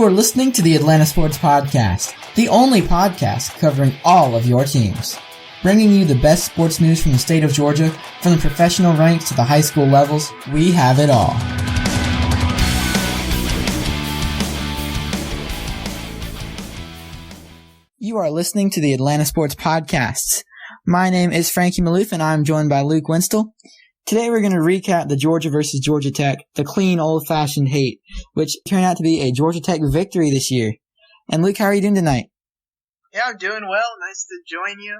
You are listening to the Atlanta Sports Podcast, the only podcast covering all of your teams. Bringing you the best sports news from the state of Georgia, from the professional ranks to the high school levels, we have it all. You are listening to the Atlanta Sports Podcasts. My name is Frankie Maloof, and I'm joined by Luke Winstel. Today we're going to recap the Georgia versus Georgia Tech, the clean, old-fashioned hate, which turned out to be a Georgia Tech victory this year. And Luke, how are you doing tonight? Yeah, I'm doing well. Nice to join you.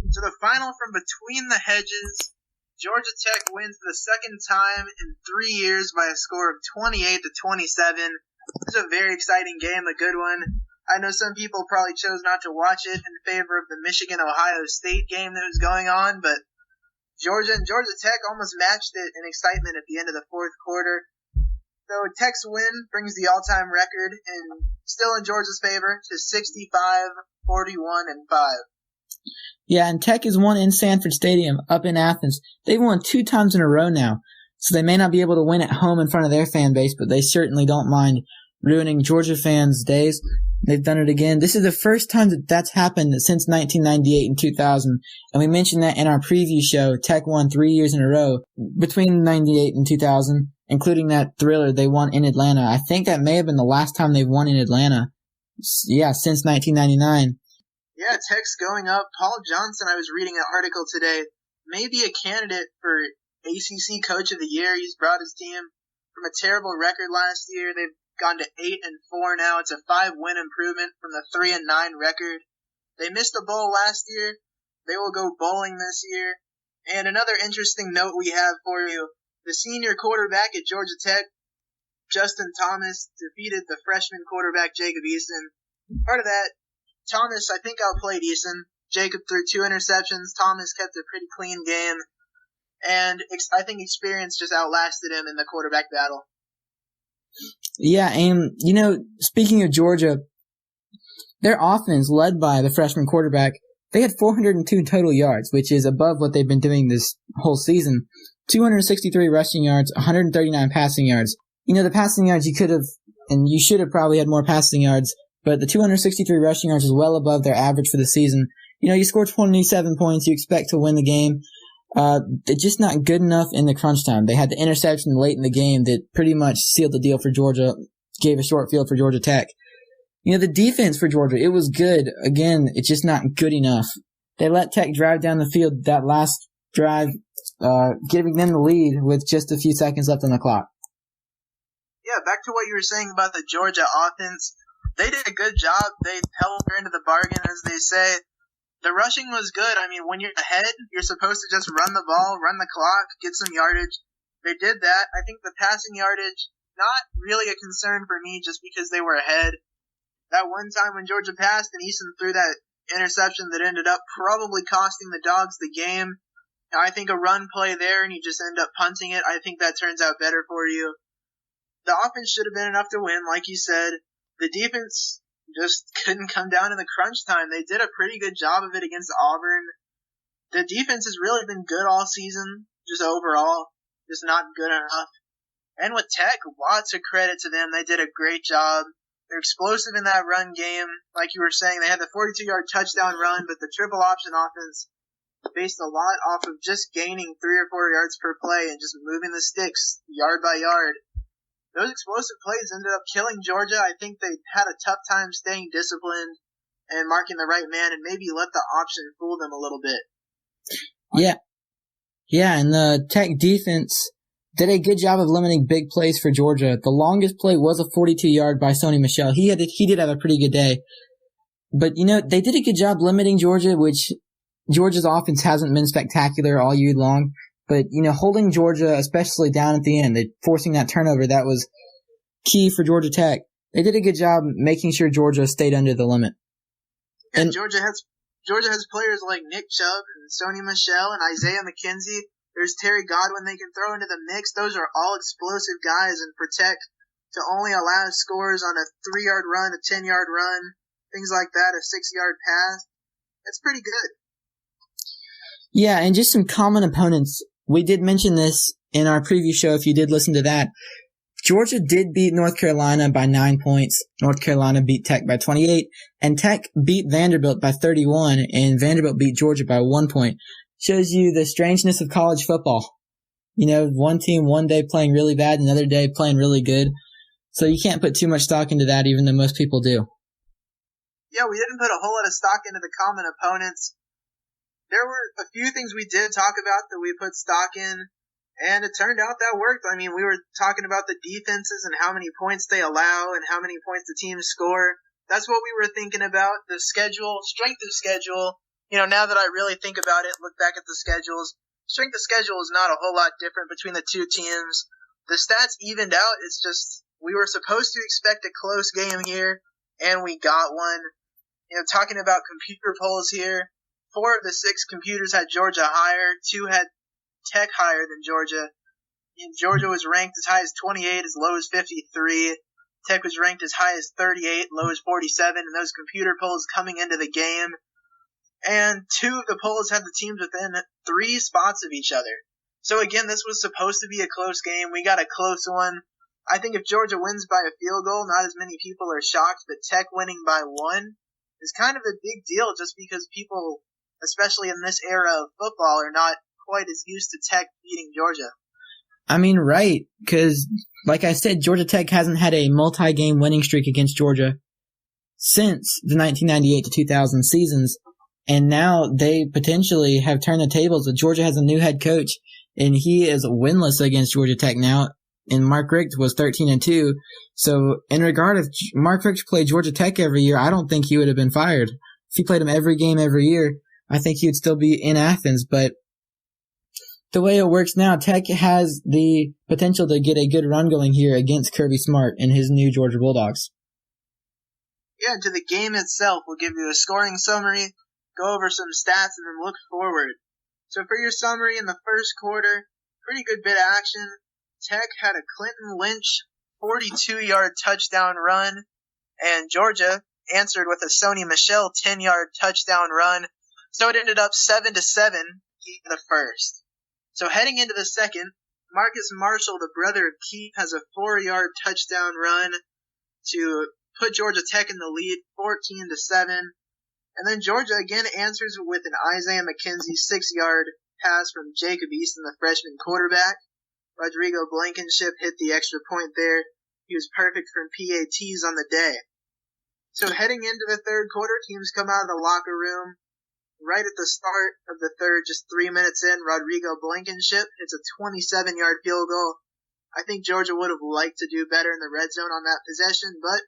To the final from between the hedges, Georgia Tech wins for the second time in 3 years by a score of 28-27. It was a very exciting game, a good one. I know some people probably chose not to watch it in favor of the Michigan-Ohio State game that was going on, but Georgia and Georgia Tech almost matched it in excitement at the end of the fourth quarter. So Tech's win brings the all-time record and still in Georgia's favor to 65, 41, and 5. Yeah, and Tech has won in Sanford Stadium up in Athens. They've won 2 times in a row now, so they may not be able to win at home in front of their fan base, but they certainly don't mind ruining Georgia fans' days. They've done it again. This is the first time that that's happened since 1998 and 2000. And we mentioned that in our preview show. Tech won 3 years in a row between 98 and 2000, including that thriller they won in Atlanta. I think that may have been the last time they've won in Atlanta. Yeah, since 1999. Yeah, Tech's going up. Paul Johnson, I was reading an article today, may be a candidate for ACC Coach of the Year. He's brought his team from a terrible record last year. They've gone to 8-4 now. It's a 5-win improvement from the 3-9 record. They missed a bowl last year. They will go bowling this year. And another interesting note we have for you, the senior quarterback at Georgia Tech, Justin Thomas, defeated the freshman quarterback Jacob Eason. Part of that, Thomas, I think, outplayed Eason. Jacob threw 2 interceptions. Thomas kept a pretty clean game. And I think experience just outlasted him in the quarterback battle. Yeah, and, speaking of Georgia, their offense, led by the freshman quarterback, they had 402 total yards, which is above what they've been doing this whole season. 263 rushing yards, 139 passing yards. The passing yards you could have, and you should have probably had more passing yards, but the 263 rushing yards is well above their average for the season. You score 27 points, you expect to win the game. They're just not good enough in the crunch time. They had the interception late in the game that pretty much sealed the deal for Georgia, gave a short field for Georgia Tech. The defense for Georgia, it was good. Again, it's just not good enough. They let Tech drive down the field that last drive, giving them the lead with just a few seconds left on the clock. Yeah, back to what you were saying about the Georgia offense. They did a good job. They held her into the bargain, as they say. The rushing was good. I mean, when you're ahead, you're supposed to just run the ball, run the clock, get some yardage. They did that. I think the passing yardage, not really a concern for me just because they were ahead. That one time when Georgia passed and Eason threw that interception that ended up probably costing the Dogs the game. Now, I think a run play there and you just end up punting it, I think that turns out better for you. The offense should have been enough to win, like you said. The defense just couldn't come down in the crunch time. They did a pretty good job of it against Auburn. The defense has really been good all season, just overall, just not good enough. And with Tech, lots of credit to them. They did a great job. They're explosive in that run game. Like you were saying, they had the 42-yard touchdown run, but the triple option offense based a lot off of just gaining 3 or 4 yards per play and just moving the sticks yard by yard. Those explosive plays ended up killing Georgia. I think they had a tough time staying disciplined and marking the right man and maybe let the option fool them a little bit. Yeah, and the Tech defense did a good job of limiting big plays for Georgia. The longest play was a 42-yard by Sony Michel. He did have a pretty good day. But, they did a good job limiting Georgia, which Georgia's offense hasn't been spectacular all year long. But, holding Georgia, especially down at the end, forcing that turnover, that was key for Georgia Tech. They did a good job making sure Georgia stayed under the limit. And Georgia has players like Nick Chubb and Sony Michel and Isaiah McKenzie. There's Terry Godwin they can throw into the mix. Those are all explosive guys, and for Tech to only allow scores on a 3-yard run, a 10-yard run, things like that, a 6-yard pass, that's pretty good. Yeah, and just some common opponents. We did mention this in our preview show, if you did listen to that. Georgia did beat North Carolina by 9 points. North Carolina beat Tech by 28, and Tech beat Vanderbilt by 31, and Vanderbilt beat Georgia by 1 point. Shows you the strangeness of college football. One team one day playing really bad, another day playing really good. So you can't put too much stock into that, even though most people do. Yeah, we didn't put a whole lot of stock into the common opponents. There were a few things we did talk about that we put stock in, and it turned out that worked. I mean, we were talking about the defenses and how many points they allow and how many points the teams score. That's what we were thinking about. The schedule, strength of schedule. Now that I really think about it, look back at the schedules, strength of schedule is not a whole lot different between the two teams. The stats evened out. It's just we were supposed to expect a close game here, and we got one. Talking about computer polls here, 4 of the 6 computers had Georgia higher, 2 had Tech higher than Georgia. Georgia was ranked as high as 28, as low as 53. Tech was ranked as high as 38, low as 47, and those computer polls coming into the game. And 2 of the polls had the teams within 3 spots of each other. So again, this was supposed to be a close game. We got a close one. I think if Georgia wins by a field goal, not as many people are shocked, but Tech winning by 1 is kind of a big deal just because people, especially in this era of football, are not quite as used to Tech beating Georgia. I mean, right, because, like I said, Georgia Tech hasn't had a multi-game winning streak against Georgia since the 1998 to 2000 seasons, and now they potentially have turned the tables. Georgia has a new head coach, and he is winless against Georgia Tech now, and Mark Richt was 13-2. So, in regard, if Mark Richt played Georgia Tech every year, I don't think he would have been fired. If he played him every game every year, I think he would still be in Athens. But the way it works now, Tech has the potential to get a good run going here against Kirby Smart and his new Georgia Bulldogs. Yeah, to the game itself, we'll give you a scoring summary, go over some stats, and then look forward. So for your summary, in the first quarter, pretty good bit of action. Tech had a Clinton Lynch 42-yard touchdown run, and Georgia answered with a Sony Michel 10-yard touchdown run. So it ended up 7-7 in the first. So heading into the second, Marcus Marshall, the brother of Keith, has a 4-yard touchdown run to put Georgia Tech in the lead, 14-7. And then Georgia again answers with an Isaiah McKenzie 6-yard pass from Jacob Easton, the freshman quarterback. Rodrigo Blankenship hit the extra point there. He was perfect from PATs on the day. So heading into the third quarter, teams come out of the locker room. Right at the start of the third, just 3 minutes in, Rodrigo Blankenship hits a 27-yard field goal. I think Georgia would have liked to do better in the red zone on that possession, but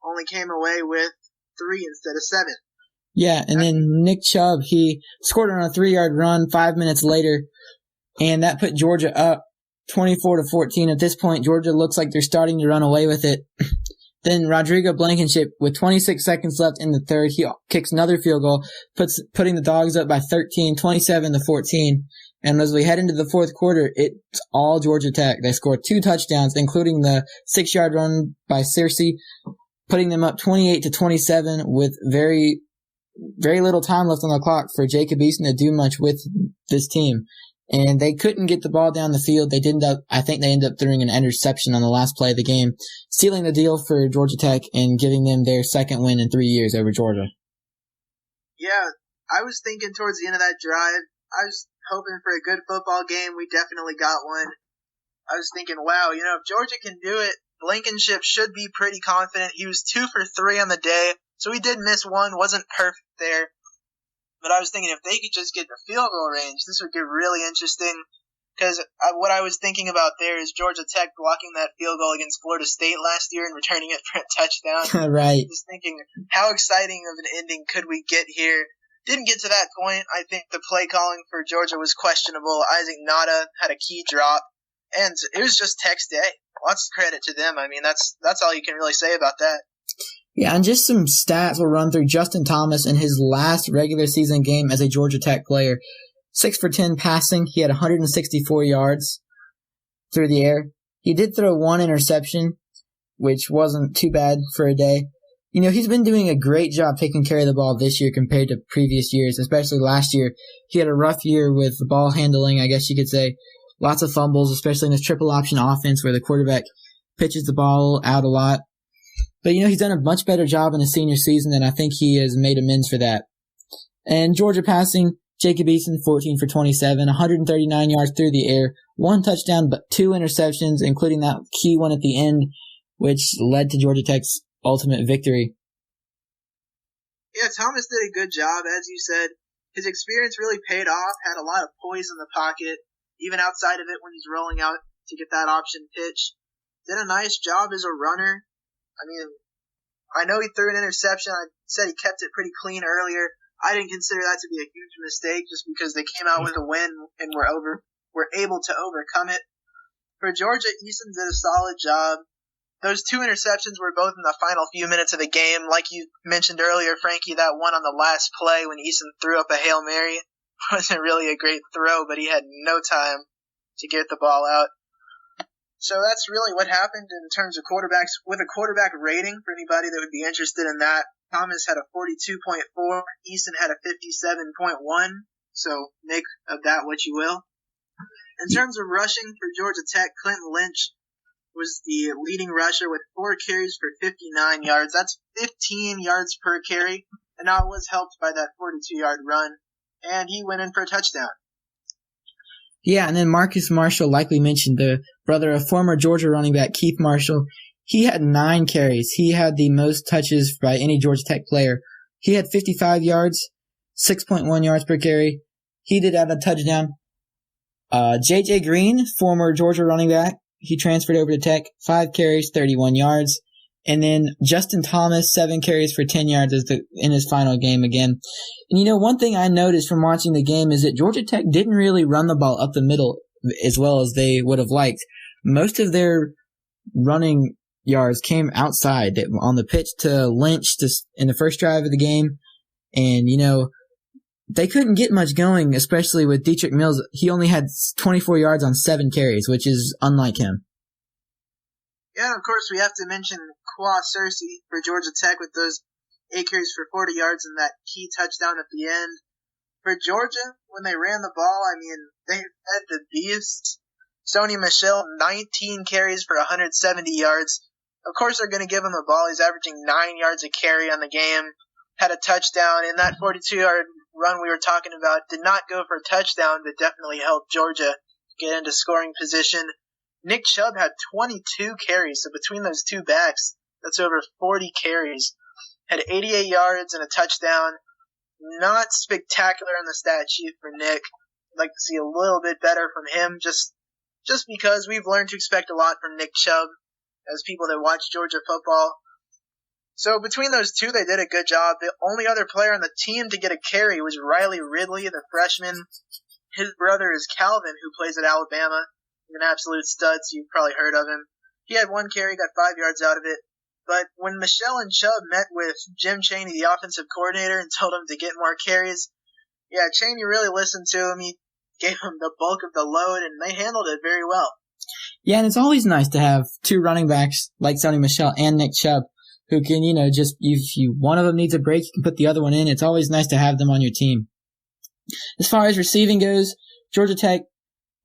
only came away with 3 instead of 7. Yeah, and then Nick Chubb, he scored on a 3-yard run 5 minutes later, and that put Georgia up 24-14. At this point, Georgia looks like they're starting to run away with it. Then Rodrigo Blankenship, with 26 seconds left in the third, he kicks another field goal, putting the Dogs up by 13, 27-14. And as we head into the fourth quarter, it's all Georgia Tech. They scored 2 touchdowns, including the 6-yard run by Searcy, putting them up 28-27 with very, very little time left on the clock for Jacob Easton to do much with this team. And they couldn't get the ball down the field. I think they ended up throwing an interception on the last play of the game, sealing the deal for Georgia Tech and giving them their second win in 3 years over Georgia. Yeah, I was thinking towards the end of that drive, I was hoping for a good football game. We definitely got one. I was thinking, wow, if Georgia can do it, Blankenship should be pretty confident. He was 2 for 3 on the day, so he did miss one, wasn't perfect there. But I was thinking if they could just get the field goal range, this would get really interesting. Because what I was thinking about there is Georgia Tech blocking that field goal against Florida State last year and returning it for a touchdown. Right. Just thinking, how exciting of an ending could we get here? Didn't get to that point. I think the play calling for Georgia was questionable. Isaac Nada had a key drop. And it was just Tech's day. Lots of credit to them. I mean, that's all you can really say about that. Yeah, and just some stats we'll run through. Justin Thomas in his last regular season game as a Georgia Tech player. 6 for 10 passing. He had 164 yards through the air. He did throw 1 interception, which wasn't too bad for a day. He's been doing a great job taking care of the ball this year compared to previous years, especially last year. He had a rough year with the ball handling, I guess you could say. Lots of fumbles, especially in his triple option offense where the quarterback pitches the ball out a lot. But, he's done a much better job in his senior season, and I think he has made amends for that. And Georgia passing, Jacob Eason, 14 for 27, 139 yards through the air, 1 touchdown, but 2 interceptions, including that key one at the end, which led to Georgia Tech's ultimate victory. Yeah, Thomas did a good job, as you said. His experience really paid off, had a lot of poise in the pocket, even outside of it when he's rolling out to get that option pitch. Did a nice job as a runner. I mean, I know he threw an interception. I said he kept it pretty clean earlier. I didn't consider that to be a huge mistake just because they came out with a win and were able to overcome it. For Georgia, Eason did a solid job. Those 2 interceptions were both in the final few minutes of the game. Like you mentioned earlier, Frankie, that one on the last play when Eason threw up a Hail Mary wasn't really a great throw, but he had no time to get the ball out. So that's really what happened in terms of quarterbacks. With a quarterback rating, for anybody that would be interested in that, Thomas had a 42.4, Eason had a 57.1, so make of that what you will. In terms of rushing for Georgia Tech, Clinton Lynch was the leading rusher with 4 carries for 59 yards. That's 15 yards per carry, and now it was helped by that 42-yard run, and he went in for a touchdown. Yeah, and then Marcus Marshall, like we mentioned, the brother of former Georgia running back Keith Marshall, he had 9 carries. He had the most touches by any Georgia Tech player. He had 55 yards, 6.1 yards per carry. He did have a touchdown. J.J. Green, former Georgia running back, he transferred over to Tech, 5 carries, 31 yards. And then Justin Thomas, 7 carries for 10 yards in his final game again. And one thing I noticed from watching the game is that Georgia Tech didn't really run the ball up the middle as well as they would have liked. Most of their running yards came outside on the pitch to Lynch in the first drive of the game. And, they couldn't get much going, especially with Dietrich Mills. He only had 24 yards on 7 carries, which is unlike him. Yeah, and of course we have to mention Qua Cersei for Georgia Tech with those 8 carries for 40 yards and that key touchdown at the end. For Georgia, when they ran the ball, they fed the beast. Sony Michel, 19 carries for 170 yards. Of course they're going to give him the ball. He's averaging 9 yards a carry on the game. Had a touchdown, and that 42-yard run we were talking about did not go for a touchdown, but definitely helped Georgia get into scoring position. Nick Chubb had 22 carries, so between those two backs, that's over 40 carries. Had 88 yards and a touchdown. Not spectacular on the stat sheet for Nick. I'd like to see a little bit better from him, just because we've learned to expect a lot from Nick Chubb as people that watch Georgia football. So between those two, they did a good job. The only other player on the team to get a carry was Riley Ridley, the freshman. His brother is Calvin, who plays at Alabama. He's an absolute stud, so you've probably heard of him. He had 1 carry, got 5 yards out of it. But when Michelle and Chubb met with Jim Chaney, the offensive coordinator, and told him to get more carries, Chaney really listened to him. He gave him the bulk of the load, and they handled it very well. Yeah, and it's always nice to have 2 running backs like Sony Michel and Nick Chubb who can, just if one of them needs a break, you can put the other one in. It's always nice to have them on your team. As far as receiving goes, Georgia Tech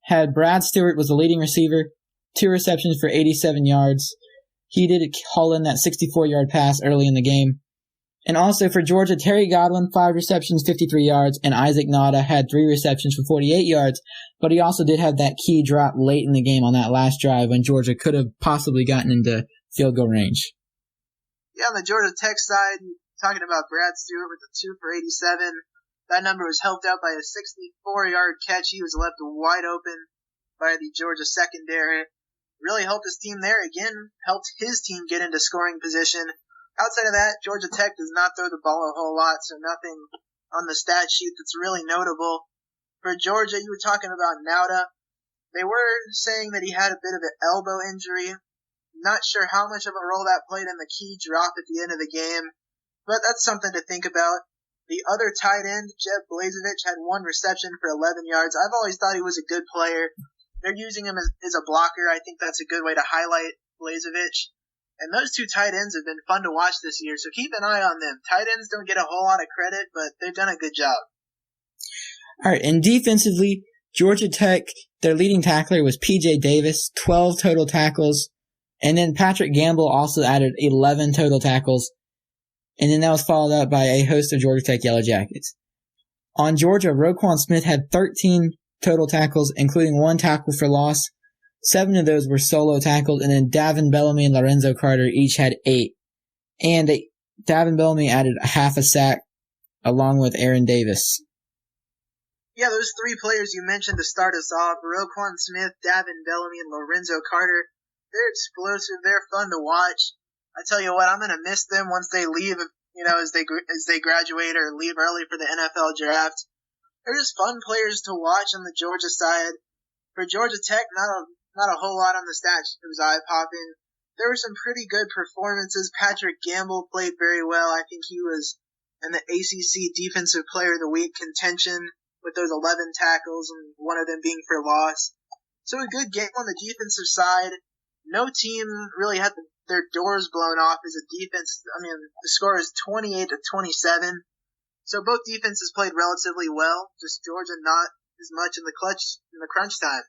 had Brad Stewart was the leading receiver, 2 receptions for 87 yards. He did haul in that 64-yard pass early in the game. And also for Georgia, Terry Godwin, 5 receptions, 53 yards, and Isaac Nada had 3 receptions for 48 yards. But he also did have that key drop late in the game on that last drive when Georgia could have possibly gotten into field goal range. Yeah, on the Georgia Tech side, talking about Brad Stewart with the 2 for 87, that number was helped out by a 64-yard catch. He was left wide open by the Georgia secondary. Really helped his team there. Again, helped his team get into scoring position. Outside of that, Georgia Tech does not throw the ball a whole lot, so nothing on the stat sheet that's really notable. For Georgia, you were talking about Nauta. They were saying that he had a bit of an elbow injury. Not sure how much of a role that played in the key drop at the end of the game, but that's something to think about. The other tight end, Jeb Blazevich, had 1 reception for 11 yards. I've always thought he was a good player. They're using him as a blocker. I think that's a good way to highlight Blazevich. And those 2 tight ends have been fun to watch this year, so keep an eye on them. Tight ends don't get a whole lot of credit, but they've done a good job. All right, and defensively, Georgia Tech, their leading tackler was P.J. Davis, 12 total tackles, And then Patrick Gamble also added 11 total tackles. And then that was followed up by a host of Georgia Tech Yellow Jackets. On Georgia, Roquan Smith had 13 total tackles, including 1 tackle for loss. 7 of those were solo tackles, and then Davin Bellamy and Lorenzo Carter each had 8. And Davin Bellamy added a half a sack along with Aaron Davis. Yeah, those 3 players you mentioned to start us off, Roquan Smith, Davin Bellamy, and Lorenzo Carter, they're explosive. They're fun to watch. I tell you what, I'm going to miss them once they leave, as they graduate or leave early for the NFL draft. They're just fun players to watch on the Georgia side. For Georgia Tech, not a whole lot on the stats. It was eye-popping. There were some pretty good performances. Patrick Gamble played very well. I think he was in the ACC Defensive Player of the Week contention with those 11 tackles and one of them being for loss. So a good game on the defensive side. No team really had their doors blown off as a defense. I mean, the score is 28-27. So both defenses played relatively well. Just Georgia not as much in the crunch time.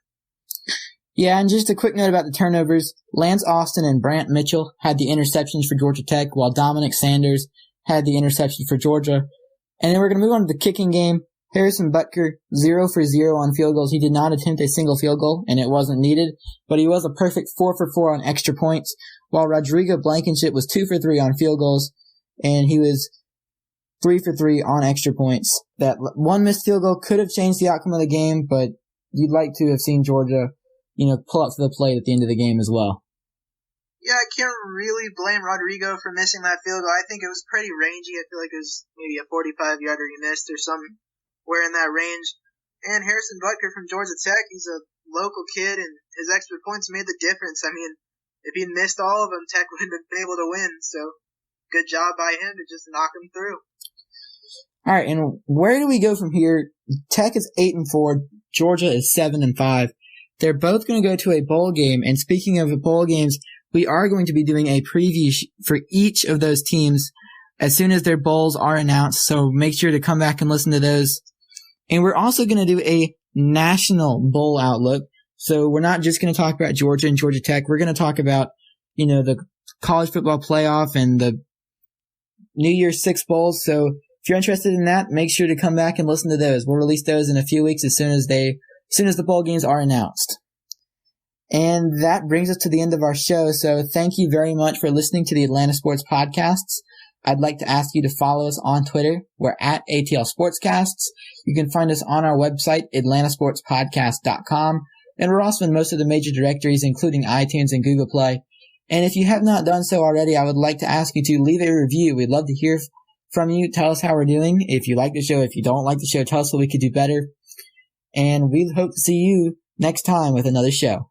Yeah, and just a quick note about the turnovers. Lance Austin and Brant Mitchell had the interceptions for Georgia Tech, while Dominic Sanders had the interception for Georgia. And then we're going to move on to the kicking game. Harrison Butker, 0 for 0 on field goals. He did not attempt a single field goal, and it wasn't needed, but he was a perfect 4 for 4 on extra points, while Rodrigo Blankenship was 2 for 3 on field goals, and he was 3 for 3 on extra points. That one missed field goal could have changed the outcome of the game, but you'd like to have seen Georgia, pull up to the plate at the end of the game as well. Yeah, I can't really blame Rodrigo for missing that field goal. I think it was pretty rangy. I feel like it was maybe a 45-yarder he missed or somewhere in that range. And Harrison Butker from Georgia Tech, he's a local kid, and his extra points made the difference. I mean, if he missed all of them, Tech would have been able to win. So, good job by him to just knock him through. All right, and where do we go from here? Tech is 8-4. Georgia is 7-5. They're both going to go to a bowl game. And speaking of bowl games, we are going to be doing a preview for each of those teams as soon as their bowls are announced. So make sure to come back and listen to those. And we're also going to do a national bowl outlook. So we're not just going to talk about Georgia and Georgia Tech. We're going to talk about, the college football playoff and the New Year's Six bowls. So if you're interested in that, make sure to come back and listen to those. We'll release those in a few weeks as soon as the bowl games are announced. And that brings us to the end of our show. So thank you very much for listening to the Atlanta Sports Podcasts. I'd like to ask you to follow us on Twitter. We're at ATL Sportscasts. You can find us on our website, atlantasportspodcast.com. And we're also in most of the major directories, including iTunes and Google Play. And if you have not done so already, I would like to ask you to leave a review. We'd love to hear from you. Tell us how we're doing. If you like the show, if you don't like the show, tell us what we could do better. And we hope to see you next time with another show.